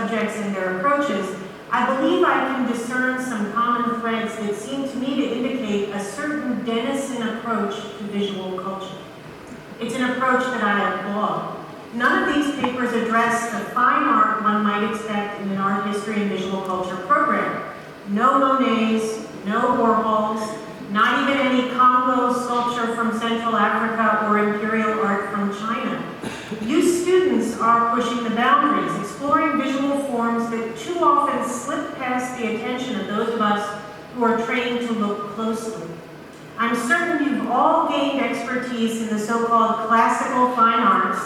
subjects and their approaches, I believe I can discern some common threads that seem to me to indicate a certain denizen approach to visual culture. It's an approach that I applaud. None of these papers address the fine art one might expect in an art history and visual culture program. No Monets, no Warhols, not even any Congo sculpture from Central Africa or imperial art from China. You students are pushing the boundaries, exploring visual forms that too often slip past the attention of those of us who are trained to look closely. I'm certain you've all gained expertise in the so-called classical fine arts,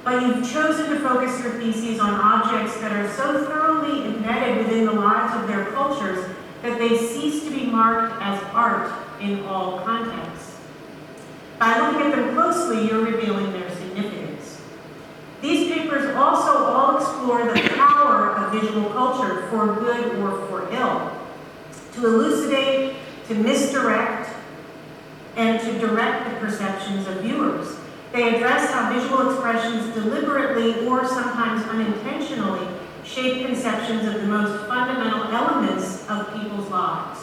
but you've chosen to focus your theses on objects that are so thoroughly embedded within the lives of their cultures that they cease to be marked as art in all contexts. By looking at them closely, you're revealing their significance. These papers also all explore the power of visual culture for good or for ill, to elucidate, to misdirect, and to direct the perceptions of viewers. They address how visual expressions deliberately or sometimes unintentionally shape conceptions of the most fundamental elements of people's lives.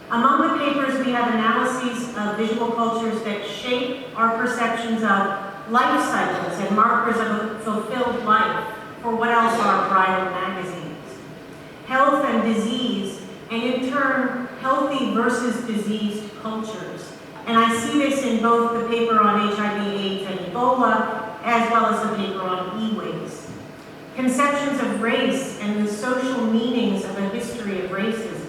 Among the papers, we have analyses of visual cultures that shape our perceptions of life cycles and markers of a fulfilled life, for what else are bridal magazines. Health and disease, and in turn, healthy versus diseased cultures. And I see this in both the paper on HIV/AIDS and Ebola, as well as the paper on e-waste. Conceptions of race and the social meanings of a history of racism.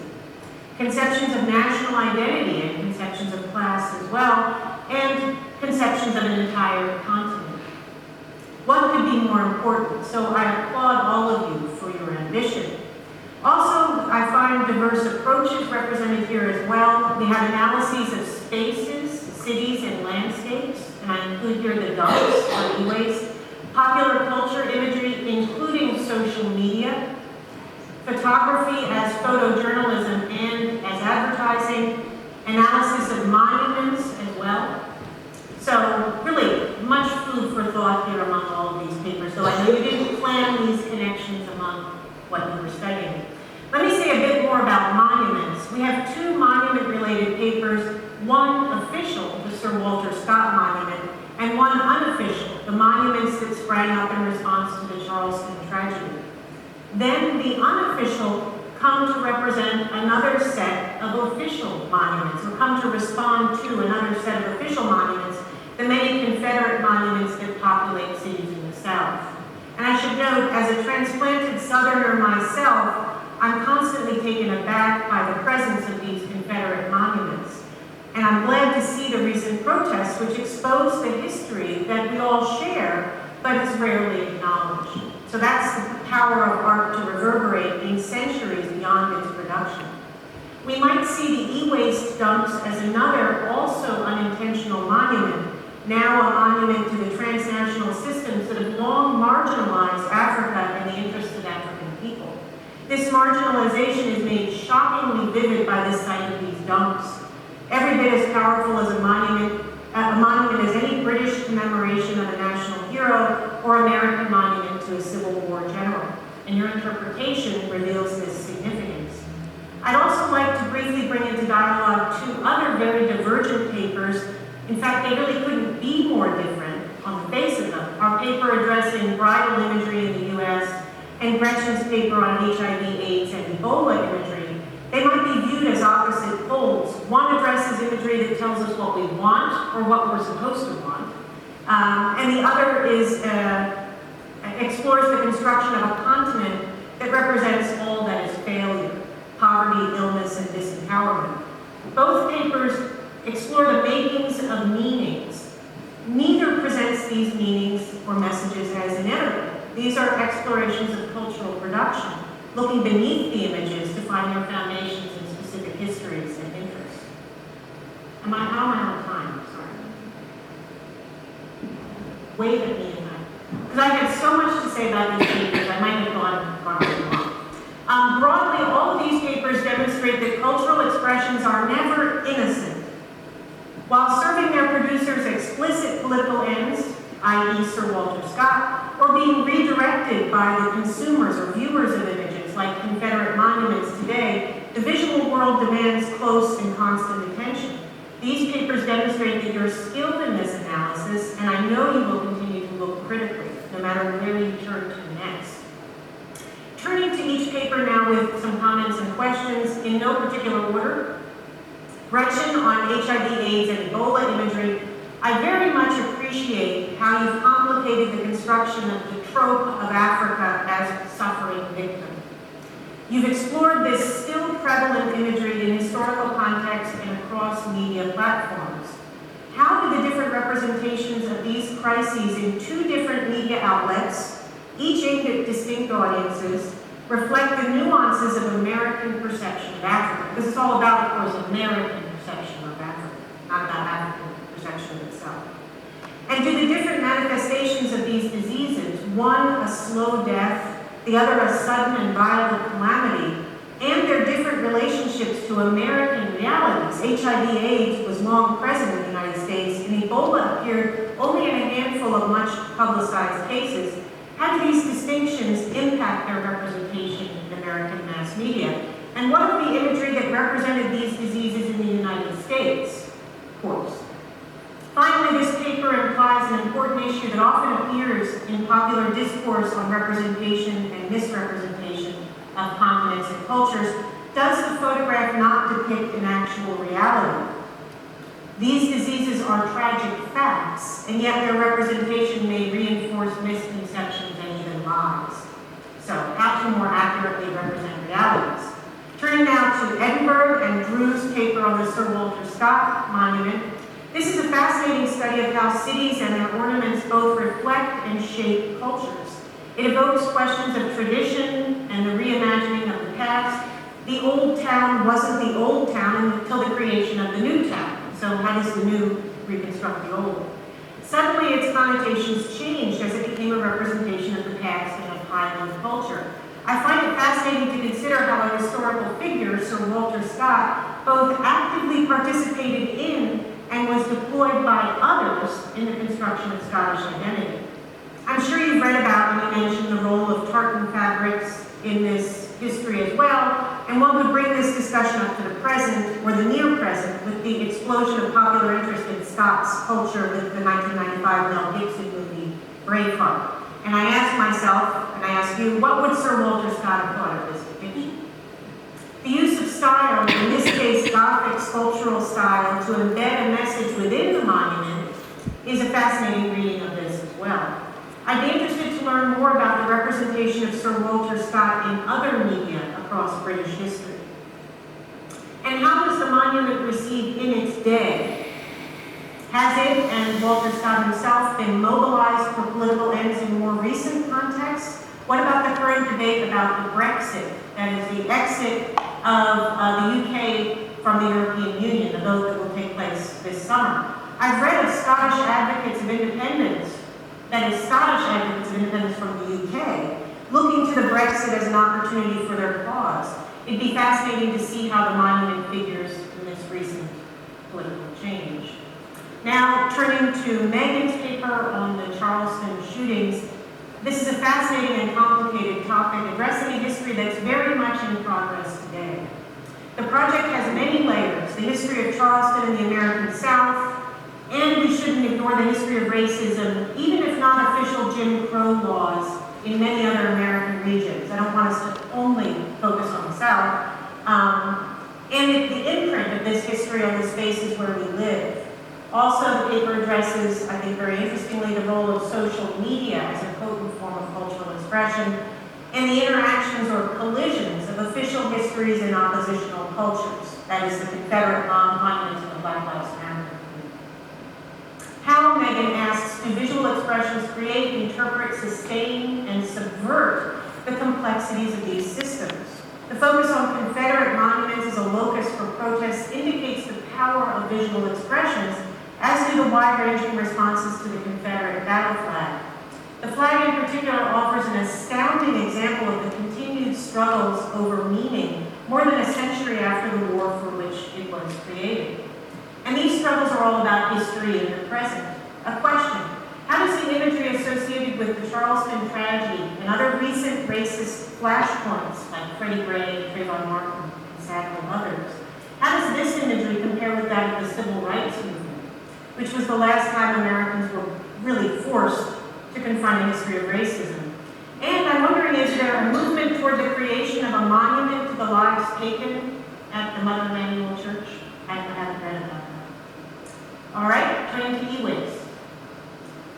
Conceptions of national identity and conceptions of class as well, and conceptions of an entire continent. What could be more important? So I applaud all of you for your ambition. Also, I find diverse approaches represented here as well. We have analyses of spaces, cities, and landscapes, and I include here the dumps or e-waste, popular culture imagery, including social media, photography as photojournalism and as advertising, analysis of monuments as well. So really, much food for thought here among all of these papers, though I know you didn't plan these connections among what you were studying. Let me say a bit more about monuments. We have two monument-related papers, one official, the Sir Walter Scott Monument, and one unofficial, the monuments that sprang up in response to the Charleston tragedy. Then the unofficial come to represent another set of official monuments, or come to respond to another set of official monuments, the many Confederate monuments that populate cities in the South. And I should note, as a transplanted Southerner myself, I'm constantly taken aback by the presence of these Confederate monuments. And I'm glad to see the recent protests which expose the history that we all share, but is rarely acknowledged. So that's the power of art to reverberate in centuries beyond its production. We might see the e-waste dumps as another, also unintentional monument, now a monument to the transnational systems that have long marginalized Africa and the interests of African people. This marginalization is made shockingly vivid by the sight of these dumps. Every bit as powerful as a monument as any British commemoration of a national hero or American monument to a Civil War general. And your interpretation reveals this significance. I'd also like to briefly bring into dialogue two other very divergent papers. In fact, they really couldn't be more different on the face of them. Our paper addressing bridal imagery in the US and Gretchen's paper on HIV/AIDS and Ebola imagery. They might be viewed as opposite poles. One addresses imagery that tells us what we want or what we're supposed to want. And the other explores the construction of a continent that represents all that is failure, poverty, illness, and disempowerment. Both papers explore the makings of meanings. Neither presents these meanings or messages as inevitable. These are explorations of cultural production, looking beneath the images to find their foundations in specific histories and interests. How am I out of time? Sorry. Wave at me because I had so much to say about these papers, I might have gone wrong. Broadly, all of these papers demonstrate that cultural expressions are never innocent. While serving their producers explicit political ends, i.e. Sir Walter Scott, or being redirected by the consumers or viewers of images like Confederate monuments today, the visual world demands close and constant attention. These papers demonstrate that you're skilled in this analysis, and I know you will continue to look critically, no matter where you turn to next. Turning to each paper now with some comments and questions in no particular order. Gretchen on HIV, AIDS, and Ebola imagery. I very much appreciate how you've complicated the construction of the trope of Africa as suffering victim. You've explored this still prevalent imagery in historical context and across media platforms. How do the different representations of these crises in two different media outlets, each aimed at distinct audiences, reflect the nuances of American perception of Africa? Because it's all about, of course, American perception of Africa, not about African perception of itself. And do the different manifestations of these diseases, one a slow death, the other a sudden and violent calamity, and their different relationships to American realities. HIV/AIDS was long present in the United States, and Ebola appeared only in a handful of much publicized cases. How do these distinctions impact their representation in American mass media? And what of the imagery that represented these diseases in the United States? Of course. Finally, this paper implies an important issue that often appears in popular discourse on representation and misrepresentation of continents and cultures. Does the photograph not depict an actual reality? These diseases are tragic facts, and yet their representation may reinforce misconceptions and even lies. So, how to more accurately represent realities? Turning now to Edinburgh and Drew's paper on the Sir Walter Scott Monument. This is a fascinating study of how cities and their ornaments both reflect and shape cultures. It evokes questions of tradition and the reimagining of the past. The old town wasn't the old town until the creation of the new town. So how does the new reconstruct the old? Suddenly its connotations changed as it became a representation of the past and of Highland culture. I find it fascinating to consider how a historical figure, Sir Walter Scott, both actively participated in and was deployed by others in the construction of Scottish identity. I'm sure you've read about and you mentioned the role of tartan fabrics in this history as well, and one could bring this discussion up to the present, or the near present, with the explosion of popular interest in Scots culture with the 1995 Mel Gibson movie, Braveheart. And I ask myself, and I ask you, what would Sir Walter Scott have thought of this depiction? The use of style, in this case Gothic sculptural style, to embed a message within the monument is a fascinating reading of this as well. I'd be interested to learn more about the representation of Sir Walter Scott in other media across British history. And how was the monument received in its day? Has it, and Walter Scott himself, been mobilized for political ends in more recent contexts? What about the current debate about the Brexit, that is the exit of the UK from the European Union, the vote that will take place this summer? I've read of Scottish advocates of independence, that is Scottish advocates of independence from the UK, looking to the Brexit as an opportunity for their cause. It'd be fascinating to see how the monument figures in this recent political change. Now, turning to Megan's paper on the Charleston shootings, this is a fascinating and complicated topic addressing a history that's very much in progress today. The project has many layers: the history of Charleston and the American South, and we shouldn't ignore the history of racism, even if not official Jim Crow laws in many other American regions. I don't want us to only focus on the South. And the imprint of this history on the spaces where we live. Also, the paper addresses, I think very interestingly, the role of social media as a potent form of cultural expression, and the interactions or collisions of official histories and oppositional cultures. That is the Confederate monument and the Black Lives Matter. How, Megan asks, do visual expressions create, interpret, sustain, and subvert the complexities of these systems? The focus on Confederate monuments as a locus for protests indicates the power of visual expressions, as do the wide-ranging responses to the Confederate battle flag. The flag in particular offers an astounding example of the continued struggles over meaning more than a century after the war for which it was created. And these struggles are all about history in the present. A question: how does the imagery associated with the Charleston tragedy and other recent racist flashpoints like Freddie Gray, Trayvon Martin, and sadly others, how does this imagery compare with that of the civil rights movement, which was the last time Americans were really forced to confront a history of racism? And I'm wondering, is there a movement toward the creation of a monument to the lives taken at the Mother Emanuel Church? I haven't read about that. All right, turning to e-waste.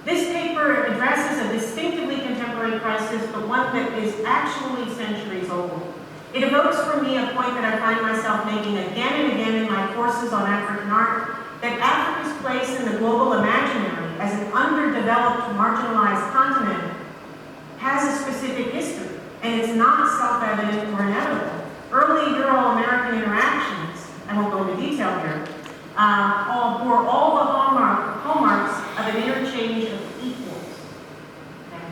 This paper addresses a distinctively contemporary crisis, but one that is actually centuries old. It evokes for me a point that I find myself making again and again in my courses on African art, that Africa's place in the global imaginary as an underdeveloped, marginalized continent has a specific history, and it's not self-evident or inevitable. Early Euro-American interactions, I won't go into detail here, bore all the hallmarks of an interchange of equals. Okay?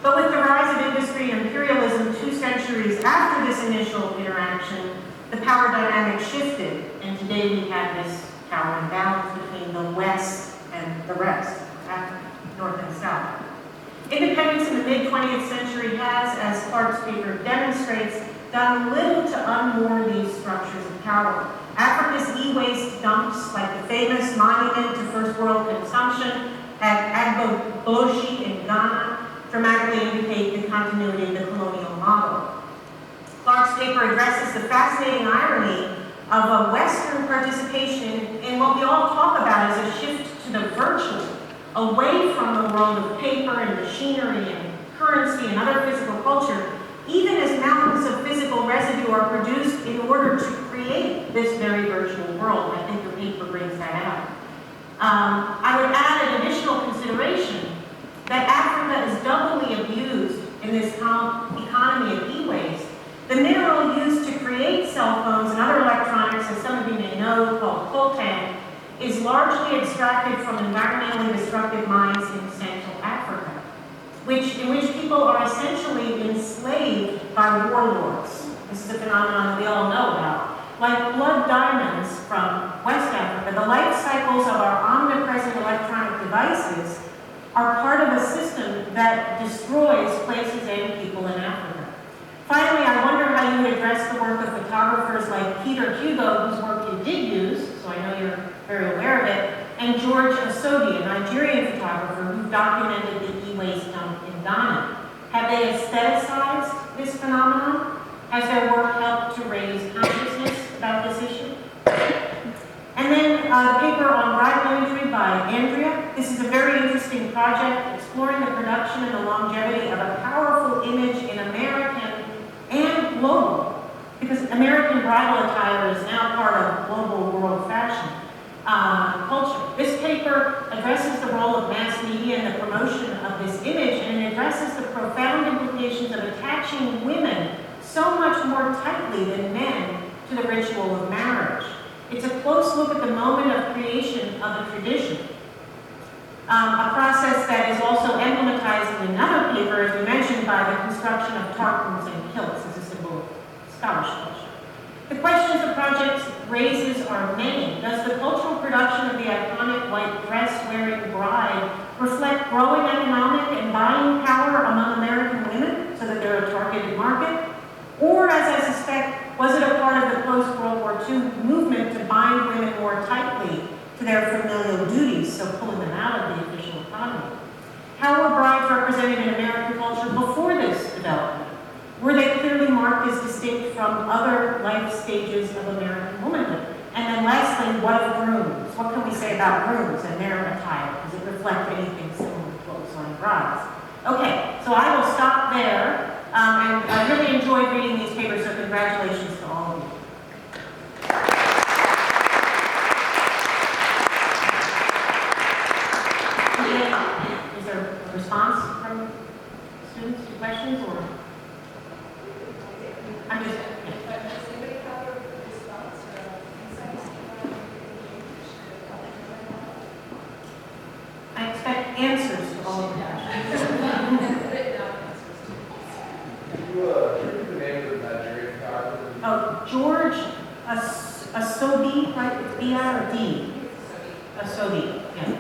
But with the rise of industry and imperialism 2 centuries after this initial interaction, the power dynamic shifted, and today we have this power imbalance between the West and the rest, Africa, North and South. Independence in the mid-20th century has, as Clark's paper demonstrates, done little to unmoor these structures of power. Africa's e-waste dumps, like the famous monument to first world consumption at Agbogbloshie in Ghana, dramatically indicate the continuity of the colonial model. Clark's paper addresses the fascinating irony of a Western participation in what we all talk about as a shift to the virtual, away from the world of paper and machinery and currency and other physical culture, even as mountains of physical residue are produced in order to create this very virtual world. I think the paper brings that out. I would add an additional consideration that Africa is doubly abused in this economy of e-waste. The mineral used to create cell phones and other electronics, as some of you may know, called coltan, is largely extracted from environmentally destructive mines in Central Africa, in which people are essentially enslaved by warlords. This is a phenomenon that we all know about. Like blood diamonds from West Africa, the life cycles of our omnipresent electronic devices are part of a system that destroys places and people in Africa. Finally, I wonder how you would address the work of photographers like Peter Hugo, whose work you did use, so I know you're very aware of it, and George Osodi, a Nigerian photographer who documented the e-waste dump in Ghana. Have they aestheticized this phenomenon? Has their work helped to raise consciousness about this issue? And then a paper on bridal imagery by Andrea. This is a very interesting project exploring the production and the longevity of a powerful image in American and global, because American bridal attire is now part of global world fashion culture. This paper addresses the role of mass media in the promotion of this image, and it addresses the profound implications of attaching women so much more tightly than men to the ritual of marriage. It's a close look at the moment of creation of a tradition, a process that is also emblematized in another paper, as we mentioned, by the construction of tartans and kilts as a symbol of Scottish culture. The questions the project raises are many. Does the cultural production of the iconic white dress-wearing bride reflect growing economic and buying power among American women, so that they're a targeted market? Or, as I suspect, was it a part of the post-World War II movement to bind women more tightly to their familial duties, so pulling them out of the official economy? How were brides represented in American culture before this development? Were they clearly marked as distinct from other life stages of American womanhood? And then lastly, what of grooms? What can we say about grooms and their attire? Does it reflect anything similar to what we saw in brides? Okay, so I will stop there. And I really enjoyed reading these papers, so congratulations to all of you. Is there a response from students to questions, or? I'm just, yeah. Does anybody have a response or insights? I expect answers to all of the questions. What's the name of the Nigerian photographer? Oh, George Osodi, right? B-I or D? Osodi, yeah.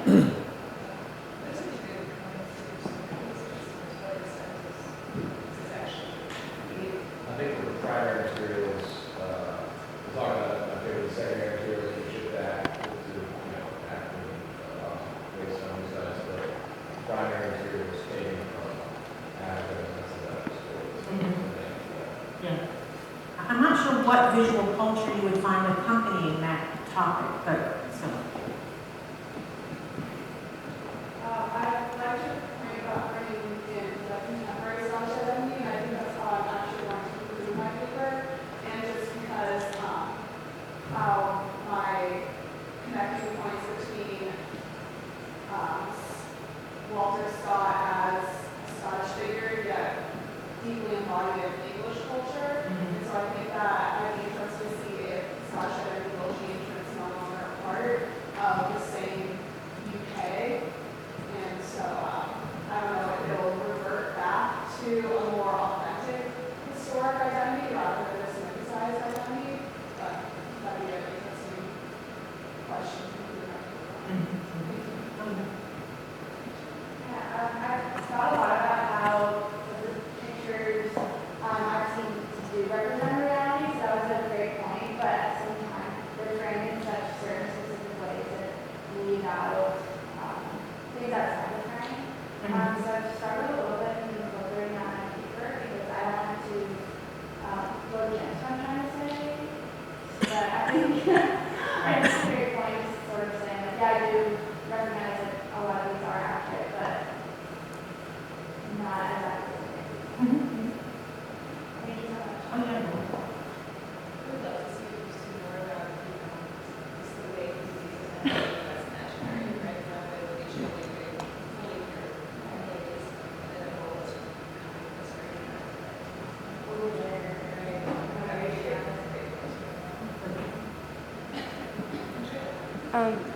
what visual culture you would find accompanying that topic, but so. I'd like to point about bringing in the contemporary Scottish identity, and I think that's how I'm actually going to include my paper, and just because how my connecting points between Walter Scott as a Scottish figure, yet deeply embodied in English culture. And so I think that I'd be interested to see if Scottish identity will change when it's no longer a part of the same UK. And so I don't know if it'll revert back to a more authentic historic identity rather than a synthesized identity. But that'd be an interesting question to I've thought a lot about how the pictures are seen to do represent reality, so that was a great point, but at the same time, they're framed in such certain specific ways that leave out things outside the frame. So I've struggled a little bit in incorporating that in my paper because I don't want to go against what I'm trying to say, but I think it's a great point just sort of saying that, yeah, I do recognize that a lot of these are accurate, but not as accurate. Thank you so much. Oh, yeah. I would love to see you see more about just the way diseases and as imaginary, right? Rather than they show like very fully here, and then it holds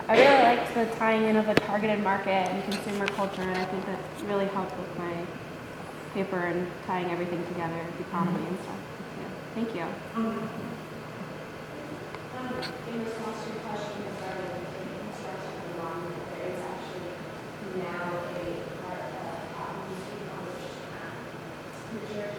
I really liked the tying in of a targeted market and consumer culture, and I think that really helped with my paper and tying everything together, the economy and stuff. Yeah. Thank you. In response to your question regarding the construction of the monument, there is actually now a part of the industry on which the church